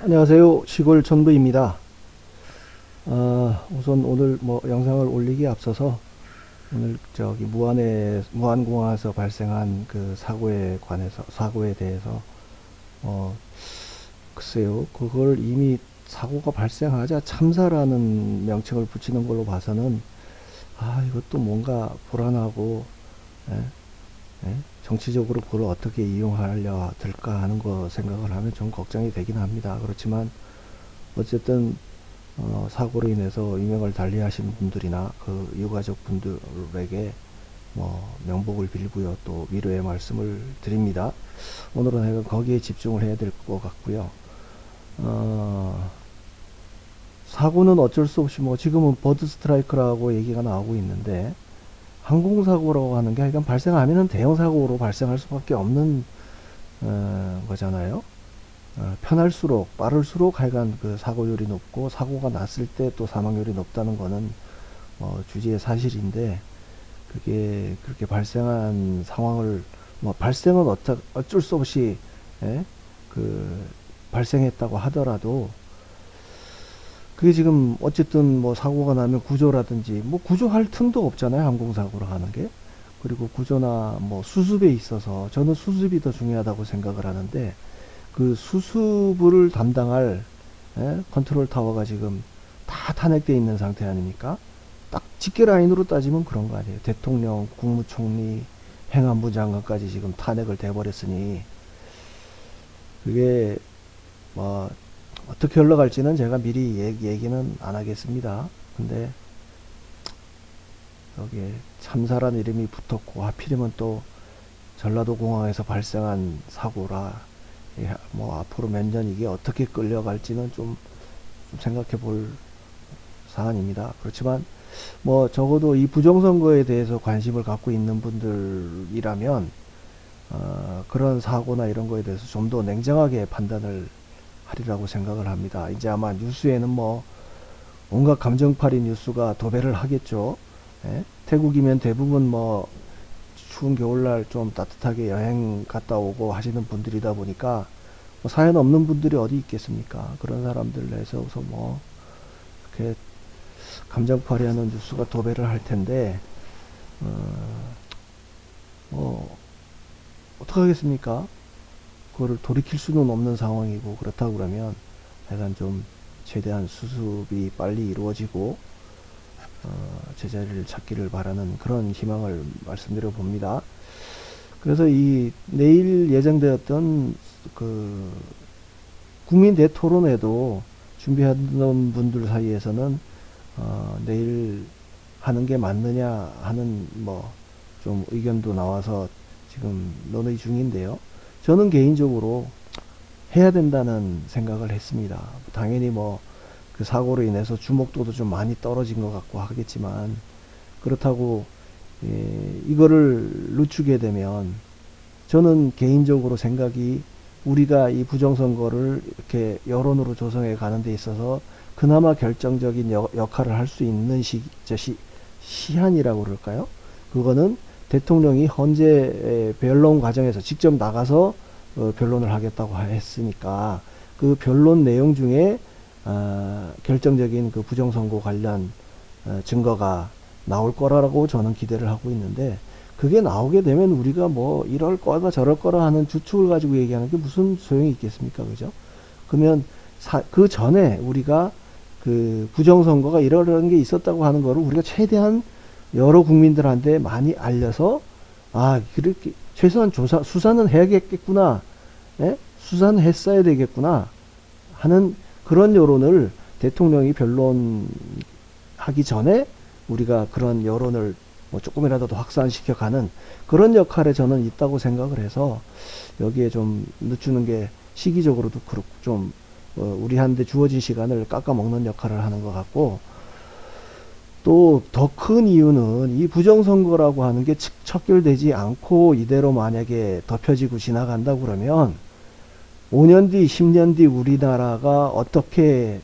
안녕하세요. 시골 전부입니다. 우선 오늘 영상을 올리기에 앞서서 오늘 저기 무안공항에서 발생한 그 사고에 대해서 어, 글쎄요. 그걸 이미 사고가 발생하자 참사라는 명칭을 붙이는 걸로 봐서는 이것도 뭔가 불안하고 예, 정치적으로 그걸 어떻게 이용하려 들까 하는 거 생각을 하면 좀 걱정이 되긴 합니다. 그렇지만 어쨌든 사고로 인해서 인명을 달리하신 분들이나 그 유가족 분들에게 명복을 빌고요. 또 위로의 말씀을 드립니다. 오늘은 거기에 집중을 해야 될 것 같고요. 사고는 어쩔 수 없이 지금은 버드 스트라이크라고 얘기가 나오고 있는데 항공사고라고 하는 게 하여간 발생하면은 대형 사고로 발생할 수밖에 없는 거잖아요. 편할수록 빠를수록 하여간 그 사고율이 높고 사고가 났을 때 또 사망률이 높다는 거는 주지의 사실인데 그게 그렇게 발생한 상황을 발생은 어쩔 수 없이 예? 그 발생했다고 하더라도 그게 지금 어쨌든 사고가 나면 구조라든지 구조할 틈도 없잖아요. 항공사고로 하는 게. 그리고 구조나 수습에 있어서 저는 수습이 더 중요하다고 생각을 하는데 그 수습을 담당할 컨트롤 타워가 지금 다 탄핵되어 있는 상태 아닙니까? 딱 직계 라인으로 따지면 그런 거 아니에요. 대통령, 국무총리, 행안부 장관까지 지금 탄핵을 돼버렸으니 그게 뭐 어떻게 흘러갈지는 제가 미리 얘기는 안 하겠습니다. 근데 여기에 참사란 이름이 붙었고 하필이면 또 전라도 공항에서 발생한 사고라 앞으로 몇 년 이게 어떻게 끌려갈지는 좀 생각해 볼 사안입니다. 그렇지만 적어도 이 부정선거에 대해서 관심을 갖고 있는 분들이라면 그런 사고나 이런 거에 대해서 좀 더 냉정하게 판단을 하리라고 생각을 합니다. 이제 아마 뉴스에는 온갖 감정팔이 뉴스가 도배를 하겠죠. 예? 태국이면 대부분 추운 겨울날 좀 따뜻하게 여행 갔다 오고 하시는 분들이다 보니까 사연 없는 분들이 어디 있겠습니까? 그런 사람들 내서 우선 이렇게 감정팔이하는 뉴스가 도배를 할 텐데 어떡하겠습니까? 그거를 돌이킬 수는 없는 상황이고 그렇다고 그러면 약간 좀 최대한 수습이 빨리 이루어지고 제자리를 찾기를 바라는 그런 희망을 말씀드려 봅니다. 그래서 이 내일 예정되었던 그 국민 대토론회도 준비하던 분들 사이에서는 내일 하는 게 맞느냐 하는 좀 의견도 나와서 지금 논의 중인데요. 저는 개인적으로 해야 된다는 생각을 했습니다. 당연히 그 사고로 인해서 주목도도 좀 많이 떨어진 것 같고 하겠지만 그렇다고 이거를 늦추게 되면 저는 개인적으로 생각이 우리가 이 부정선거를 이렇게 여론으로 조성해 가는 데 있어서 그나마 결정적인 역할을 할 수 있는 시한이라고 그럴까요? 그거는 대통령이 헌재 변론 과정에서 직접 나가서 변론을 하겠다고 했으니까 그 변론 내용 중에 결정적인 그 부정선거 관련 증거가 나올 거라고 저는 기대를 하고 있는데 그게 나오게 되면 우리가 이럴 거다 저럴 거라 하는 추측을 가지고 얘기하는 게 무슨 소용이 있겠습니까? 그죠? 그러면 그 전에 우리가 그 부정선거가 이러는 게 있었다고 하는 거를 우리가 최대한 여러 국민들한테 많이 알려서 그렇게 최소한 수사는 해야겠구나, 수사는 했어야 되겠구나 하는 그런 여론을 대통령이 변론하기 전에 우리가 그런 여론을 조금이라도 더 확산시켜 가는 그런 역할에 저는 있다고 생각을 해서 여기에 좀 늦추는 게 시기적으로도 그렇고 좀 우리한테 주어진 시간을 깎아먹는 역할을 하는 것 같고 또 더 큰 이유는 이 부정선거라고 하는 게 척결되지 않고 이대로 만약에 덮여지고 지나간다고 그러면 5년 뒤, 10년 뒤 우리나라가 어떻게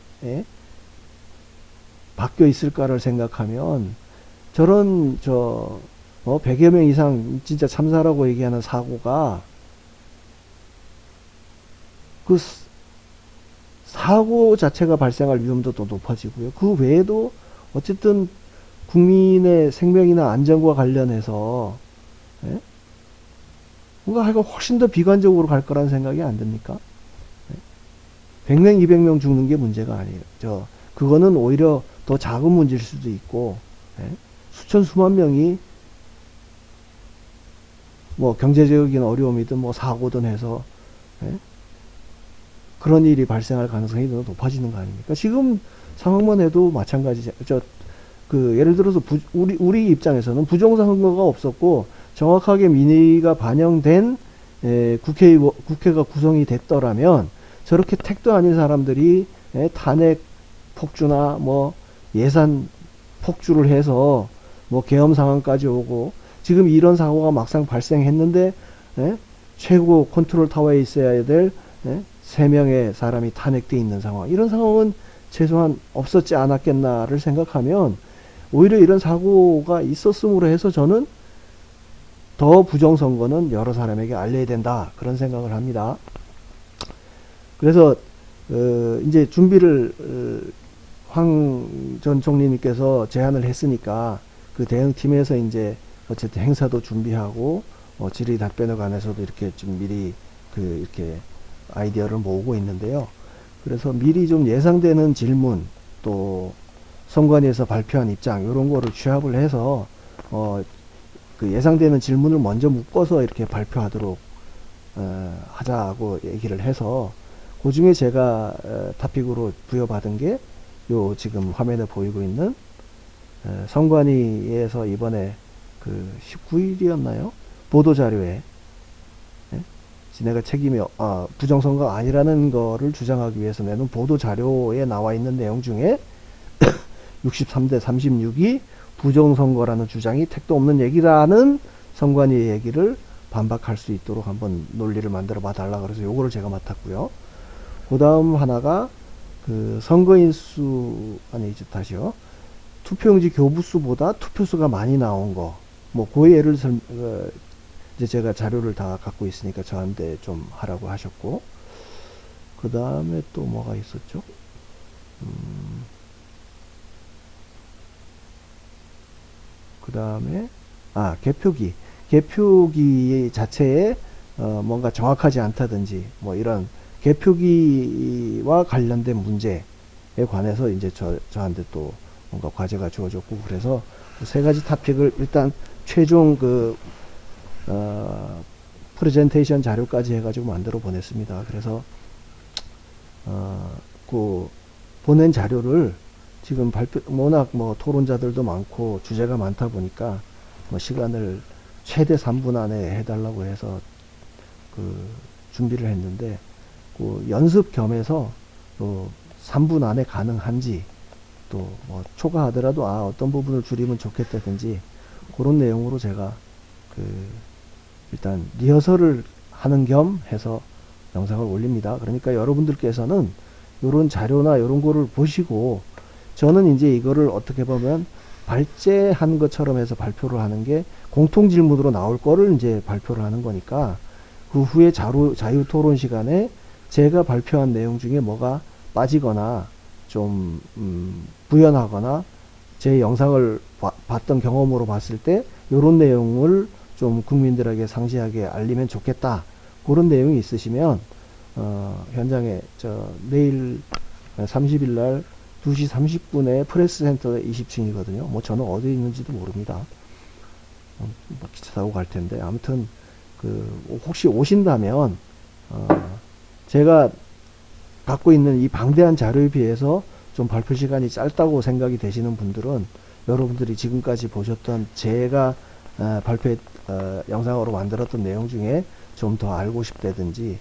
바뀌어 있을까를 생각하면 저런 100여 명 이상 진짜 참사라고 얘기하는 사고가 그 사고 자체가 발생할 위험도 또 높아지고요. 그 외에도 어쨌든 국민의 생명이나 안전과 관련해서 예? 뭔가 하여간 훨씬 더 비관적으로 갈 거라는 생각이 안 듭니까? 100명, 200명 죽는 게 문제가 아니에요. 그거는 오히려 더 작은 문제일 수도 있고, 예? 수천, 수만 명이 뭐 경제적인 어려움이든 뭐 사고든 해서, 예? 그런 일이 발생할 가능성이 더 높아지는 거 아닙니까? 지금 상황만 해도 마찬가지죠. 예를 들어서 우리 입장에서는 부정선거가 없었고 정확하게 민의가 반영된 국회가 구성이 됐더라면 저렇게 택도 아닌 사람들이 탄핵 폭주나 뭐 예산 폭주를 해서 뭐 계엄 상황까지 오고 지금 이런 사고가 막상 발생했는데 최고 컨트롤 타워에 있어야 될 3명의 사람이 탄핵돼 있는 상황, 이런 상황은 최소한 없었지 않았겠나를 생각하면 오히려 이런 사고가 있었음으로 해서 저는 더 부정선거는 여러 사람에게 알려야 된다, 그런 생각을 합니다. 그래서 이제 준비를 황 전 총리님께서 제안을 했으니까 그 대응팀에서 이제 어쨌든 행사도 준비하고 질의 답변에 관해서도 이렇게 좀 미리 이렇게 아이디어를 모으고 있는데요. 그래서 미리 좀 예상되는 질문, 또 선관위에서 발표한 입장, 이런 거를 취합을 해서 그 예상되는 질문을 먼저 묶어서 이렇게 발표하도록 하자고 얘기를 해서, 그 중에 제가 토픽으로 부여받은 게 요 지금 화면에 보이고 있는 선관위에서 이번에 그 19일이었나요? 보도자료에 내가 책임이 부정선거가 아니라는 거를 주장하기 위해서 내는 보도자료에 나와 있는 내용 중에 63대 36이 부정선거라는 주장이 택도 없는 얘기라는 선관위의 얘기를 반박할 수 있도록 한번 논리를 만들어 봐 달라 그래서 요거를 제가 맡았고요. 그 다음 하나가 그 선거인 수, 다시요. 투표용지 교부수보다 투표수가 많이 나온 거. 뭐, 그 예를 이제 제가 자료를 다 갖고 있으니까 저한테 좀 하라고 하셨고, 그 다음에 또 뭐가 있었죠? 그 다음에, 개표기 자체에, 뭔가 정확하지 않다든지, 뭐 이런 개표기와 관련된 문제에 관해서 이제 저한테 또 뭔가 과제가 주어졌고, 그래서 세 가지 토픽을 일단 최종 프레젠테이션 자료까지 해가지고 만들어 보냈습니다. 그래서 그 보낸 자료를 지금 워낙 뭐 토론자들도 많고 주제가 많다 보니까 뭐 시간을 최대 3분 안에 해달라고 해서 준비를 했는데, 그 연습 겸해서 또 3분 안에 가능한지, 또 뭐 초과하더라도 어떤 부분을 줄이면 좋겠다든지 그런 내용으로 제가 일단 리허설을 하는 겸 해서 영상을 올립니다. 그러니까 여러분들께서는 이런 자료나 이런 거를 보시고, 저는 이제 이거를 어떻게 보면 발제한 것처럼 해서 발표를 하는 게 공통 질문으로 나올 거를 이제 발표를 하는 거니까, 그 후에 자유 토론 시간에 제가 발표한 내용 중에 뭐가 빠지거나 좀 부연하거나 제 영상을 봤던 경험으로 봤을 때 이런 내용을 좀 국민들에게 상세하게 알리면 좋겠다, 그런 내용이 있으시면 현장에 내일 30일 날 2시 30분에 프레스센터 20층이거든요. 뭐 저는 어디 있는지도 모릅니다. 뭐 기차 타고 갈 텐데, 아무튼 혹시 오신다면 제가 갖고 있는 이 방대한 자료에 비해서 좀 발표 시간이 짧다고 생각이 되시는 분들은 여러분들이 지금까지 보셨던 제가 영상으로 만들었던 내용 중에 좀 더 알고 싶다든지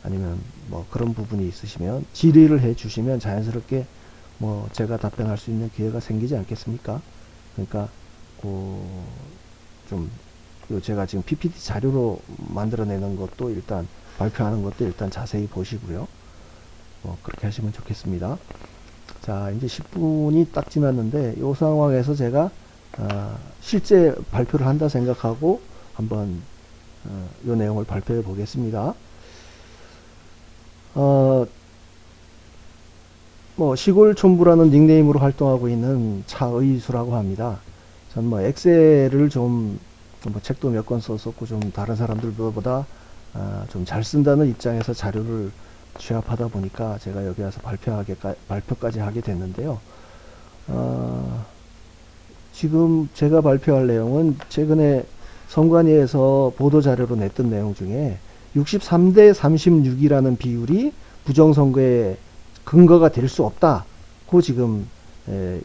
아니면 뭐 그런 부분이 있으시면 질의를 해 주시면 자연스럽게 뭐 제가 답변할 수 있는 기회가 생기지 않겠습니까? 그러니까 제가 지금 PPT 자료로 만들어내는 것도 일단 발표하는 것도 일단 자세히 보시고요. 그렇게 하시면 좋겠습니다. 자, 이제 10분이 딱 지났는데 이 상황에서 제가 실제 발표를 한다 생각하고 한번 이 내용을 발표해 보겠습니다. 뭐 시골 촌부라는 닉네임으로 활동하고 있는 차의수라고 합니다. 전 뭐 엑셀을 좀 뭐 책도 몇 권 썼었고 좀 다른 사람들보다 좀 잘 쓴다는 입장에서 자료를 취합하다 보니까 제가 여기 와서 발표까지 하게 됐는데요. 지금 제가 발표할 내용은 최근에 선관위에서 보도자료로 냈던 내용 중에 63대 36이라는 비율이 부정선거의 근거가 될 수 없다고 지금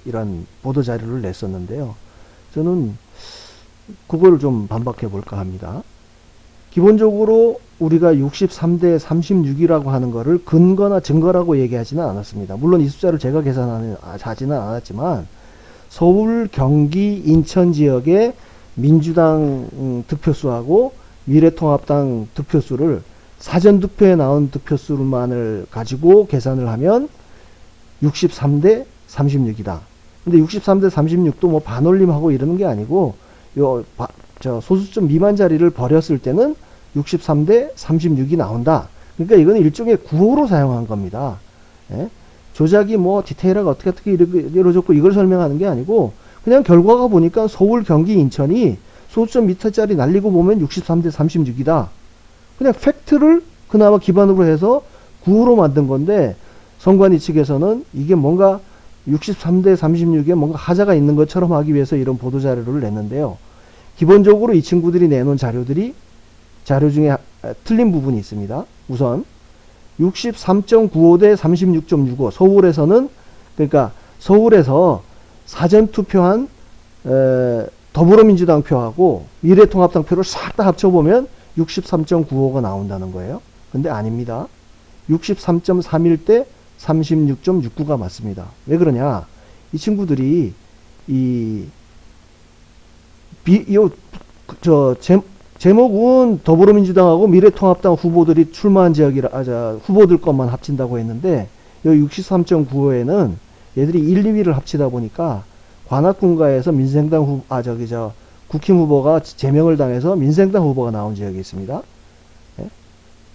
이런 보도자료를 냈었는데요. 저는 그걸 좀 반박해 볼까 합니다. 기본적으로 우리가 63대 36이라고 하는 거를 근거나 증거라고 얘기하지는 않았습니다. 물론 이 숫자를 제가 계산하지는 않았지만 서울, 경기, 인천 지역의 민주당 득표수하고 미래통합당 득표수를 사전투표에 나온 득표수만을 가지고 계산을 하면 63대 36이다. 근데 63대 36도 뭐 반올림하고 이러는 게 아니고 소수점 미만 자리를 버렸을 때는 63대 36이 나온다. 그러니까 이건 일종의 구호로 사용한 겁니다. 예? 조작이 뭐 디테일하게 어떻게 이루어졌고 이걸 설명하는 게 아니고 그냥 결과가 보니까 서울, 경기, 인천이 소수점 미터짜리 날리고 보면 63대 36이다. 그냥 팩트를 그나마 기반으로 해서 구호로 만든 건데 선관위 측에서는 이게 뭔가 63대 36에 뭔가 하자가 있는 것처럼 하기 위해서 이런 보도자료를 냈는데요. 기본적으로 이 친구들이 내놓은 자료 중에 틀린 부분이 있습니다. 우선 63.95대 36.65 서울에서는 그러니까 서울에서 사전투표한 더불어민주당 표하고 미래통합당 표를 싹 다 합쳐보면 63.95가 나온다는 거예요. 근데 아닙니다. 63.31대 36.69가 맞습니다. 왜 그러냐? 이 친구들이 제목은 더불어민주당하고 미래통합당 후보들이 출마한 후보들 것만 합친다고 했는데 여기 63.95에는 얘들이 1, 2위를 합치다 보니까 관악군가에서 민생당 국힘 후보가 제명을 당해서 민생당 후보가 나온 지역이 있습니다. 예?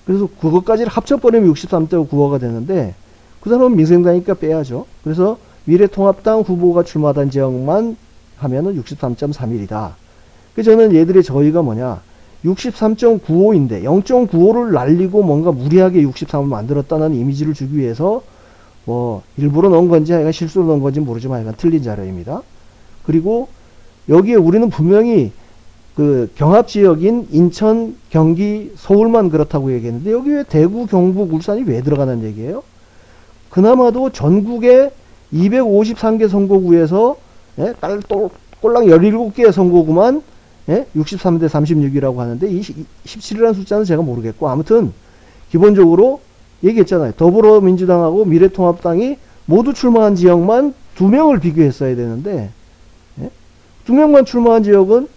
그래서 그것까지를 합쳐버리면 63.95가 되는데 그 사람은 민생당이니까 빼야죠. 그래서 미래통합당 후보가 출마한 지역만 하면은 63.31이다. 그래서 저는 얘들의 저의가 뭐냐? 63.95인데 0.95를 날리고 뭔가 무리하게 63을 만들었다는 이미지를 주기 위해서 뭐 일부러 넣은 건지 하여간 실수로 넣은 건지 모르지만 하여간 틀린 자료입니다. 그리고 여기에 우리는 분명히 그 경합지역인 인천, 경기, 서울만 그렇다고 얘기했는데 여기 왜 대구, 경북, 울산이 왜 들어가는 얘기예요? 그나마도 전국의 253개 선거구에서 꼴랑 17개의 선거구만 63대 36이라고 하는데 이 17이라는 숫자는 제가 모르겠고 아무튼 기본적으로 얘기했잖아요. 더불어민주당하고 미래통합당이 모두 출마한 지역만 2명을 비교했어야 되는데 2명만 출마한 지역은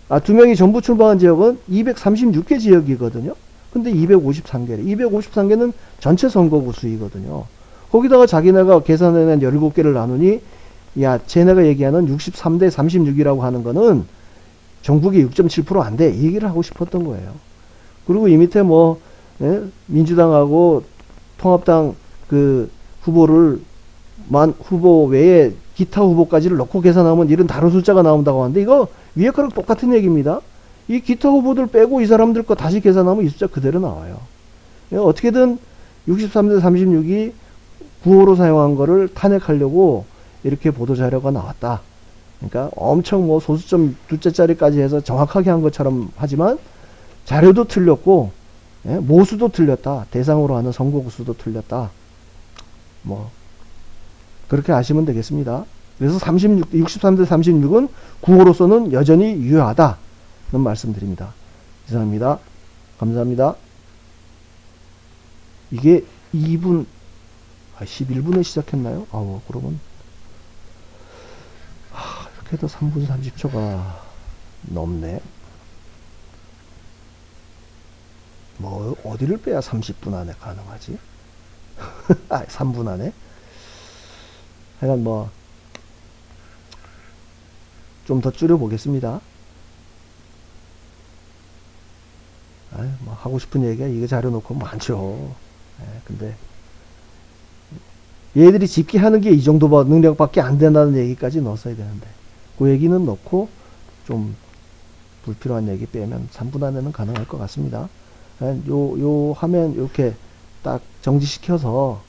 2명이 전부 출마한 지역은 236개 지역이거든요. 근데 253개래. 253개는 전체 선거구 수이거든요. 거기다가 자기네가 계산해낸 17개를 나누니 쟤네가 얘기하는 63대 36이라고 하는 거는 전국이 6.7% 안 돼. 이 얘기를 하고 싶었던 거예요. 그리고 이 밑에 민주당하고 통합당 후보 외에 기타 후보까지를 넣고 계산하면 이런 다른 숫자가 나온다고 하는데 이거 위에 거랑 똑같은 얘기입니다. 이 기타 후보들 빼고 이 사람들 거 다시 계산하면 이 숫자 그대로 나와요. 어떻게든 63대 36이 구호로 사용한 거를 탄핵하려고 이렇게 보도자료가 나왔다. 그러니까 엄청 소수점 두자짜리까지 해서 정확하게 한 것처럼 하지만 자료도 틀렸고 모수도 틀렸다. 대상으로 하는 선거구 수도 틀렸다. 그렇게 아시면 되겠습니다. 그래서 63대 36은 구호로서는 여전히 유효하다는 말씀드립니다. 이상입니다. 감사합니다. 이게 11분에 시작했나요? 그러면 이렇게 해도 3분 30초가 넘네. 어디를 빼야 30분 안에 가능하지? 3분 안에? 하여간 좀 더 줄여보겠습니다. 하고 싶은 얘기가 이거 자료 놓고 많죠. 근데 얘들이 집계하는 게 이 정도 능력밖에 안 된다는 얘기까지 넣었어야 되는데, 그 얘기는 넣고 좀 불필요한 얘기 빼면 3분 안에는 가능할 것 같습니다. 요 화면 이렇게 딱 정지시켜서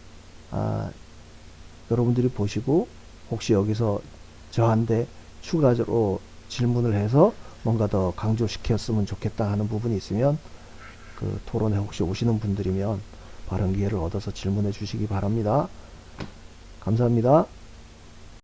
여러분들이 보시고 혹시 여기서 저한테 추가적으로 질문을 해서 뭔가 더 강조시켰으면 좋겠다 하는 부분이 있으면 그 토론에 혹시 오시는 분들이면 발언 기회를 얻어서 질문해 주시기 바랍니다. 감사합니다.